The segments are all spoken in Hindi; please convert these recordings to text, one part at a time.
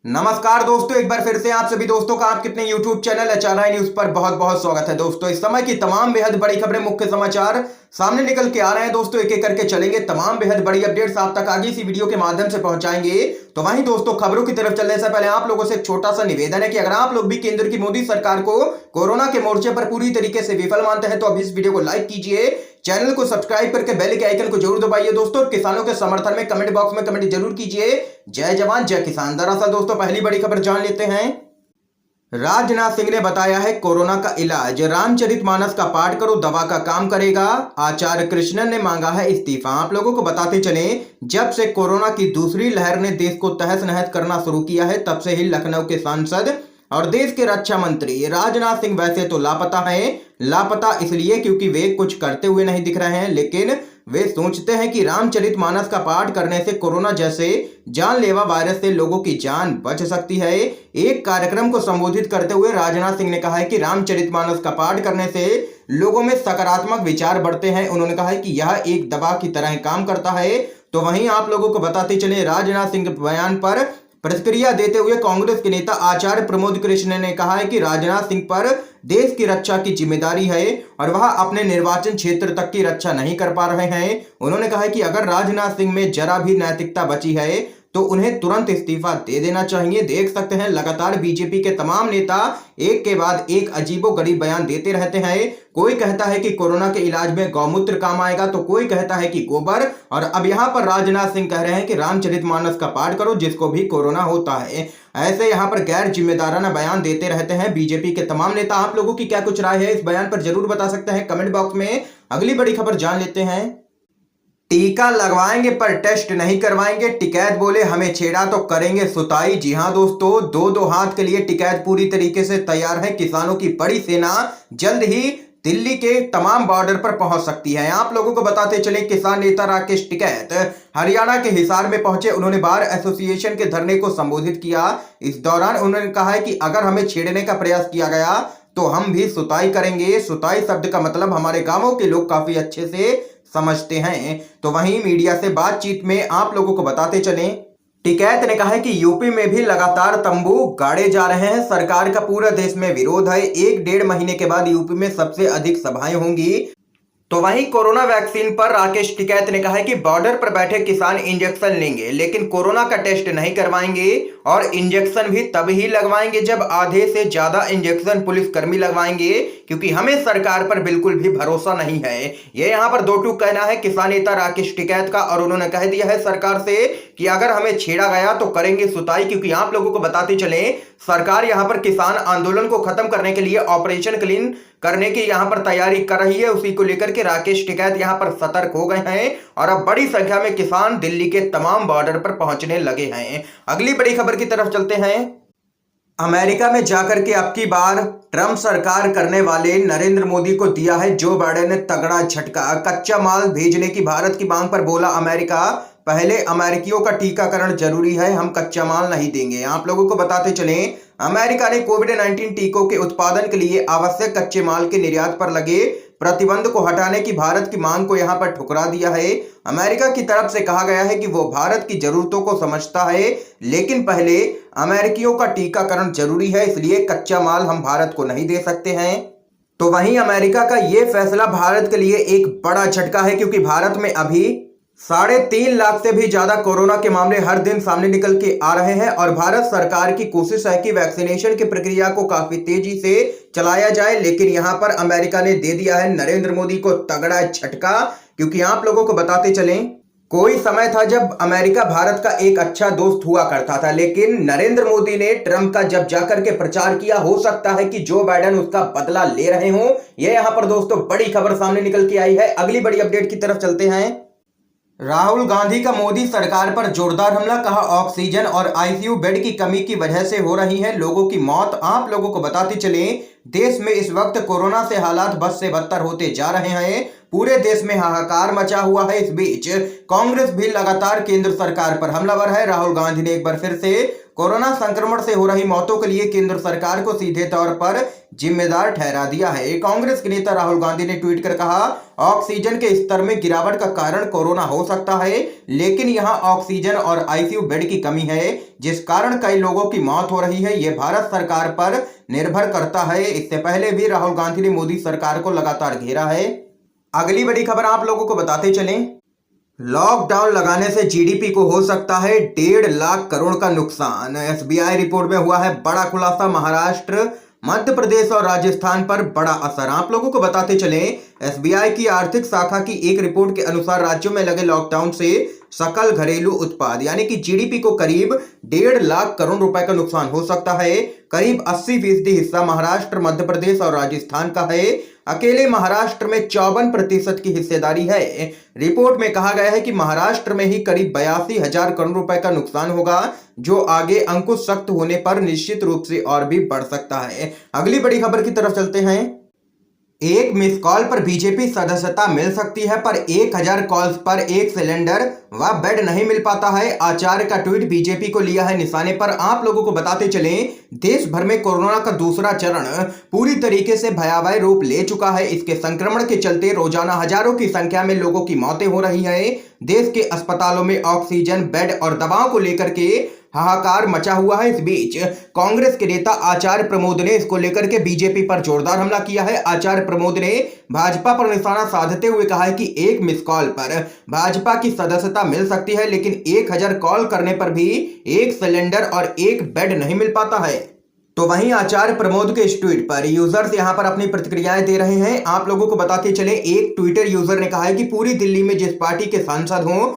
नमस्कार दोस्तों, एक बार फिर से आप सभी दोस्तों का आप कितने YouTube चैनल एचआरआई न्यूज पर बहुत बहुत स्वागत है। दोस्तों इस समय की तमाम बेहद बड़ी खबरें, मुख्य समाचार सामने निकल के आ रहे हैं। दोस्तों एक एक करके चलेंगे, तमाम बेहद बड़ी अपडेट्स आप तक आगे इसी वीडियो के माध्यम से पहुंचाएंगे। तो वहीं दोस्तों खबरों की तरफ चलने से पहले आप लोगों से एक छोटा सा निवेदन है कि अगर आप लोग भी केंद्र की मोदी सरकार को कोरोना के मोर्चे पर पूरी तरीके से विफल मानते हैं तो अब इस वीडियो को लाइक कीजिए, चैनल को सब्सक्राइब करके बेल के आइकन को जरूर दबाइए। दोस्तों किसानों के समर्थन में कमेंट बॉक्स में कमेंट जरूर कीजिए, जय जवान जय किसान। दरअसल दोस्तों पहली बड़ी खबर जान लेते हैं। राजनाथ सिंह ने बताया है कोरोना का इलाज रामचरितमानस का पाठ करो, दवा का काम करेगा। आचार्य कृष्णन ने मांगा है इस्तीफा। आप लोगों को बताते चले, जब से कोरोना की दूसरी लहर ने देश को तहस नहस करना शुरू किया है तब से ही लखनऊ के सांसद और देश के रक्षा मंत्री राजनाथ सिंह वैसे तो लापता हैं। लापता इसलिए क्योंकि वे कुछ करते हुए नहीं दिख रहे हैं, लेकिन वे सोचते हैं कि रामचरितमानस का पाठ करने से कोरोना जैसे जानलेवा वायरस से लोगों की जान बच सकती है। एक कार्यक्रम को संबोधित करते हुए राजनाथ सिंह ने कहा है कि रामचरितमानस का पाठ करने से लोगों में सकारात्मक विचार बढ़ते हैं। उन्होंने कहा है कि यह एक दवा की तरह काम करता है। तो वहीं आप लोगों को बताते चले, राजनाथ सिंह के बयान पर प्रतिक्रिया देते हुए कांग्रेस के नेता आचार्य प्रमोद कृष्ण ने कहा है कि राजनाथ सिंह पर देश की रक्षा की जिम्मेदारी है और वह अपने निर्वाचन क्षेत्र तक की रक्षा नहीं कर पा रहे हैं। उन्होंने कहा है कि अगर राजनाथ सिंह में जरा भी नैतिकता बची है तो उन्हें तुरंत इस्तीफा दे देना चाहिए। देख सकते हैं लगातार बीजेपी के तमाम नेता एक के बाद एक अजीबोगरीब बयान देते रहते हैं। कोई कहता है कि कोरोना के इलाज में गौमूत्र काम आएगा, तो कोई कहता है कि गोबर, और अब यहां पर राजनाथ सिंह कह रहे हैं कि रामचरितमानस का पाठ करो जिसको भी कोरोना होता है। ऐसे यहां पर गैर जिम्मेदाराना बयान देते रहते हैं बीजेपी के तमाम नेता। आप लोगों की क्या कुछ राय है इस बयान पर जरूर बता सकते हैं कमेंट बॉक्स में। अगली बड़ी खबर जान लेते हैं। टीका लगवाएंगे पर टेस्ट नहीं करवाएंगे, टिकैत बोले हमें छेड़ा तो करेंगे सुताई। जी हां दोस्तों, दो हाथ के लिए टिकैत पूरी तरीके से तैयार है। किसानों की बड़ी सेना जल्द ही दिल्ली के तमाम बॉर्डर पर पहुंच सकती है। आप लोगों को बताते चले, किसान नेता राकेश टिकैत हरियाणा के हिसार में पहुंचे। उन्होंने बार एसोसिएशन के धरने को संबोधित किया। इस दौरान उन्होंने कहा है कि अगर हमें छेड़ने का प्रयास किया गया तो हम भी सुताई करेंगे। सुताई शब्द का मतलब हमारे गांवों के लोग काफी अच्छे से समझते हैं। तो वहीं मीडिया से बातचीत में आप लोगों को बताते चलें, टिकैत ने कहा है कि यूपी में भी लगातार तंबू गाड़े जा रहे हैं। सरकार का पूरा देश में विरोध है। 1-1.5 महीने के बाद यूपी में सबसे अधिक सभाएं होंगी। तो वहीं कोरोना वैक्सीन पर राकेश टिकैत ने कहा है कि बॉर्डर पर बैठे किसान इंजेक्शन लेंगे लेकिन कोरोना का टेस्ट नहीं करवाएंगे और इंजेक्शन भी तब ही लगवाएंगे जब आधे से ज्यादा इंजेक्शन पुलिसकर्मी लगवाएंगे, क्योंकि हमें सरकार पर बिल्कुल भी भरोसा नहीं है। ये यहाँ पर दो टूक कहना है किसान नेता राकेश टिकैत का, और उन्होंने कह दिया है सरकार से कि अगर हमें छेड़ा गया तो करेंगे सुताई। क्योंकि आप लोगों को बताते चले, सरकार यहाँ पर किसान आंदोलन को खत्म करने के लिए ऑपरेशन क्लीन करने की यहाँ पर तैयारी कर रही है। उसी को लेकर के राकेश टिकैत यहाँ पर सतर्क हो गए हैं और अब बड़ी संख्या में किसान दिल्ली के तमाम बॉर्डर पर पहुंचने लगे हैं। अगली बड़ी खबर की तरफ चलते हैं। अमेरिका में जाकर के अब की बार ट्रंप सरकार करने वाले नरेंद्र मोदी को दिया है जो बाइडेन ने तगड़ा झटका। कच्चा माल भेजने की भारत की मांग पर बोला अमेरिका, पहले अमेरिकियों का टीकाकरण जरूरी है, हम कच्चा माल नहीं देंगे। आप लोगों को बताते चलें, अमेरिका ने कोविड-19 टीकों के उत्पादन के लिए आवश्यक कच्चे माल के निर्यात पर लगे प्रतिबंध को हटाने की भारत की मांग को यहां पर ठुकरा दिया है। अमेरिका की तरफ से कहा गया है कि वो भारत की जरूरतों को समझता है, लेकिन पहले अमेरिकियों का टीकाकरण जरूरी है, इसलिए कच्चा माल हम भारत को नहीं दे सकते हैं। तो वहीं अमेरिका का ये फैसला भारत के लिए एक बड़ा झटका है, क्योंकि भारत में अभी 3.5 लाख से भी ज्यादा कोरोना के मामले हर दिन सामने निकल के आ रहे हैं और भारत सरकार की कोशिश है कि वैक्सीनेशन की प्रक्रिया को काफी तेजी से चलाया जाए। लेकिन यहां पर अमेरिका ने दे दिया है नरेंद्र मोदी को तगड़ा झटका, क्योंकि आप लोगों को बताते चलें, कोई समय था जब अमेरिका भारत का एक अच्छा दोस्त हुआ करता था, लेकिन नरेंद्र मोदी ने ट्रंप का जब जाकर के प्रचार किया, हो सकता है कि जो बाइडेन उसका बदला ले रहे हों। यह यहां पर दोस्तों बड़ी खबर सामने निकल के आई है। अगली बड़ी अपडेट की तरफ चलते हैं। राहुल गांधी का मोदी सरकार पर जोरदार हमला, कहा ऑक्सीजन और आईसीयू बेड की कमी की वजह से हो रही है लोगों की मौत। आप लोगों को बताते चलें, देश में इस वक्त कोरोना से हालात बद से बदतर होते जा रहे हैं। पूरे देश में हाहाकार मचा हुआ है। इस बीच कांग्रेस भी लगातार केंद्र सरकार पर हमलावर है। राहुल गांधी ने एक बार फिर से कोरोना संक्रमण से हो रही मौतों के लिए केंद्र सरकार को सीधे तौर पर जिम्मेदार ठहरा दिया है। कांग्रेस के नेता राहुल गांधी ने ट्वीट कर कहा, ऑक्सीजन के स्तर में गिरावट का कारण कोरोना हो सकता है, लेकिन यहां ऑक्सीजन और आईसीयू बेड की कमी है, जिस कारण कई लोगों की मौत हो रही है। यह भारत सरकार पर निर्भर करता है। इससे पहले भी राहुल गांधी ने मोदी सरकार को लगातार घेरा है। अगली बड़ी खबर आप लोगों को बताते चलें, लॉकडाउन लगाने से जीडीपी को हो सकता है 1.5 लाख करोड़ का नुकसान। एसबीआई रिपोर्ट में हुआ है बड़ा खुलासा। महाराष्ट्र, मध्य प्रदेश और राजस्थान पर बड़ा असर। आप लोगों को बताते चलें, एसबीआई की आर्थिक शाखा की एक रिपोर्ट के अनुसार राज्यों में लगे लॉकडाउन से सकल घरेलू उत्पाद यानी कि जीडीपी को करीब 1.5 लाख करोड़ रुपए का नुकसान हो सकता है। करीब 80% हिस्सा महाराष्ट्र, मध्य प्रदेश और राजस्थान का है। अकेले महाराष्ट्र में 54% की हिस्सेदारी है। रिपोर्ट में कहा गया है कि महाराष्ट्र में ही करीब 82,000 करोड़ रुपए का नुकसान होगा, जो आगे अंकुश सख्त होने पर निश्चित रूप से और भी बढ़ सकता है। अगली बड़ी खबर की तरफ चलते हैं। एक मिस कॉल पर बीजेपी सदस्यता मिल सकती है, पर 1000 कॉल्स पर एक सिलेंडर व बेड नहीं मिल पाता है। आचार्य का ट्वीट बीजेपी को लिया है निशाने पर। आप लोगों को बताते चलें, देश भर में कोरोना का दूसरा चरण पूरी तरीके से भयावह रूप ले चुका है। इसके संक्रमण के चलते रोजाना हजारों की संख्या में लोगों की मौतें हो रही है। देश के अस्पतालों में ऑक्सीजन, बेड और दवाओं को लेकर के हाहाकार मचा हुआ है। इस बीच कांग्रेस के नेता आचार्य प्रमोद ने इसको लेकर के बीजेपी पर जोरदार हमला किया है। आचार्य प्रमोद ने भाजपा पर निशाना साधते हुए कहा है कि एक मिस कॉल पर भाजपा की सदस्यता मिल सकती है, लेकिन 1000 कॉल करने पर भी एक सिलेंडर और एक बेड नहीं मिल पाता है। तो वहीं आचार्य प्रमोद के इस ट्वीट पर यूजर्स यहां पर अपनी प्रतिक्रियाएं दे रहे हैं। आप लोगों को बताते चले, एक ट्विटर यूजर ने कहा है कि पूरी दिल्ली में जिस पार्टी के सांसद हों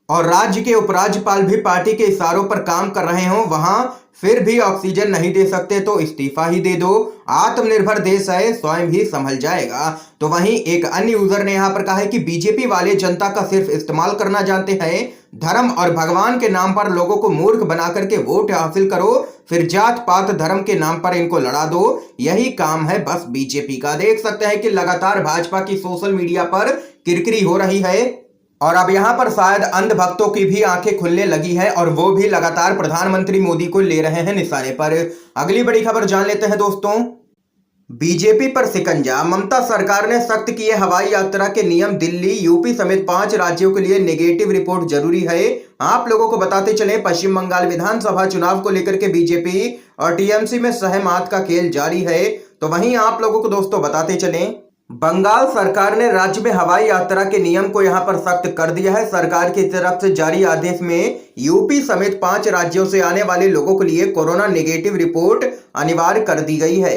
और राज्य के उपराज्यपाल भी पार्टी के इशारों पर काम कर रहे हों, वहां फिर भी ऑक्सीजन नहीं दे सकते तो इस्तीफा ही दे दो। आत्मनिर्भर देश है, स्वयं ही संभल जाएगा। तो वहीं एक अन्य यूजर ने यहां पर कहा है कि बीजेपी वाले जनता का सिर्फ इस्तेमाल करना जानते हैं। धर्म और भगवान के नाम पर लोगों को मूर्ख बना करके वोट हासिल करो, फिर जात पात धर्म के नाम पर इनको लड़ा दो। यही काम है बस बीजेपी का। देख सकते हैं कि लगातार भाजपा की सोशल मीडिया पर किरकिरी हो रही है और अब यहां पर शायद अंध भक्तों की भी आंखें खुलने लगी है और वो भी लगातार प्रधानमंत्री मोदी को ले रहे हैं निशाने पर। अगली बड़ी खबर जान लेते हैं दोस्तों, बीजेपी पर शिकंजा। ममता सरकार ने सख्त किए हवाई यात्रा के नियम। दिल्ली, यूपी समेत 5 राज्यों के लिए नेगेटिव रिपोर्ट जरूरी है। आप लोगों को बताते चले, पश्चिम बंगाल विधानसभा चुनाव को लेकर के बीजेपी और टीएमसी में सहमत का खेल जारी है। तो वहीं आप लोगों को दोस्तों बताते चले, बंगाल सरकार ने राज्य में हवाई यात्रा के नियम को यहां पर सख्त कर दिया है। सरकार की तरफ से जारी आदेश में यूपी समेत 5 राज्यों से आने वाले लोगों के लिए कोरोना नेगेटिव रिपोर्ट अनिवार्य कर दी गई है।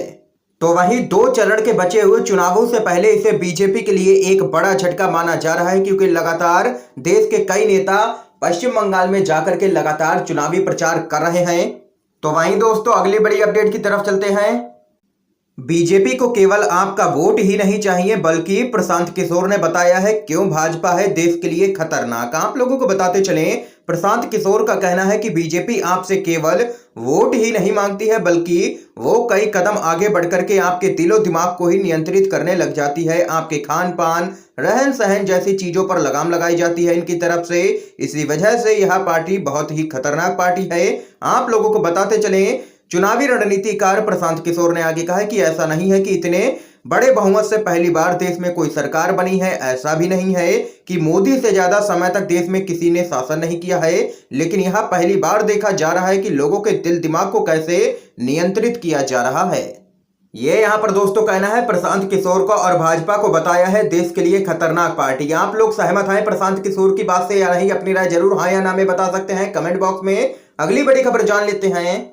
तो वहीं 2 चरण के बचे हुए चुनावों से पहले इसे बीजेपी के लिए एक बड़ा झटका माना जा रहा है, क्योंकि लगातार देश के कई नेता पश्चिम बंगाल में जाकर के लगातार चुनावी प्रचार कर रहे हैं। तो वहीं दोस्तों अगली बड़ी अपडेट की तरफ चलते हैं। बीजेपी को केवल आपका वोट ही नहीं चाहिए, बल्कि प्रशांत किशोर ने बताया है क्यों भाजपा है देश के लिए खतरनाक। आप लोगों को बताते चलें, प्रशांत किशोर का कहना है कि बीजेपी आपसे केवल वोट ही नहीं मांगती है, बल्कि वो कई कदम आगे बढ़कर के आपके दिलो दिमाग को ही नियंत्रित करने लग जाती है। आपके खान पान, रहन सहन जैसी चीजों पर लगाम लगाई जाती है इनकी तरफ से। इसी वजह से यह पार्टी बहुत ही खतरनाक पार्टी है। आप लोगों को बताते चलें, चुनावी रणनीतिकार प्रशांत किशोर ने आगे कहा कि ऐसा नहीं है कि इतने बड़े बहुमत से पहली बार देश में कोई सरकार बनी है। ऐसा भी नहीं है कि मोदी से ज्यादा समय तक देश में किसी ने शासन नहीं किया है, लेकिन यह पहली बार देखा जा रहा है कि लोगों के दिल दिमाग को कैसे नियंत्रित किया जा रहा है। ये यहाँ पर दोस्तों कहना है प्रशांत किशोर को, और भाजपा को बताया है देश के लिए खतरनाक पार्टी। आप लोग सहमत हैं प्रशांत किशोर की बात से या नहीं? अपनी राय जरूर हाँ या ना में बता सकते हैं कमेंट बॉक्स में। अगली बड़ी खबर जान लेते हैं।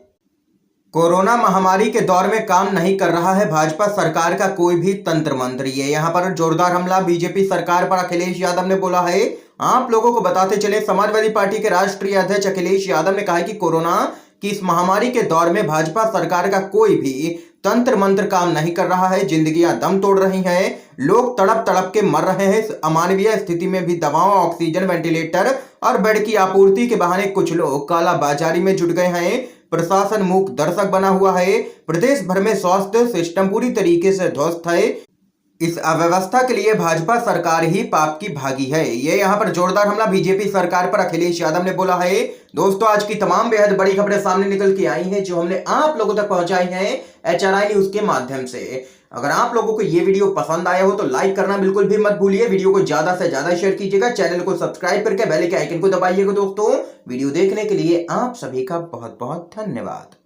कोरोना महामारी के दौर में काम नहीं कर रहा है भाजपा सरकार का कोई भी तंत्र मंत्र। ये यहाँ पर जोरदार हमला बीजेपी सरकार पर अखिलेश यादव ने बोला है। आप लोगों को बताते चले, समाजवादी पार्टी के राष्ट्रीय अध्यक्ष अखिलेश यादव ने कहा कि कोरोना कि इस महामारी के दौर में भाजपा सरकार का कोई भी तंत्र मंत्र काम नहीं कर रहा है। जिंदगियां दम तोड़ रही हैं, लोग तड़प तड़प के मर रहे हैं। इस अमानवीय स्थिति में भी दवाओं, ऑक्सीजन, वेंटिलेटर और बेड की आपूर्ति के बहाने कुछ लोग काला बाजारी में जुट गए हैं। प्रशासन मूक दर्शक बना हुआ है। प्रदेश भर में स्वास्थ्य सिस्टम पूरी तरीके से ध्वस्त है। इस अव्यवस्था के लिए भाजपा सरकार ही पाप की भागी है। ये यहाँ पर जोरदार हमला बीजेपी सरकार पर अखिलेश यादव ने बोला है। दोस्तों, आज की तमाम बेहद बड़ी खबरें सामने निकल के आई हैं, जो हमने आप लोगों तक पहुंचाई हैं HRI न्यूज के माध्यम से। अगर आप लोगों को ये वीडियो पसंद आया हो तो लाइक करना बिल्कुल भी मत भूलिए। वीडियो को ज्यादा से ज्यादा शेयर कीजिएगा। चैनल को सब्सक्राइब करके बेल के आइकन को दबाइएगा। दोस्तों, वीडियो देखने के लिए आप सभी का बहुत बहुत धन्यवाद।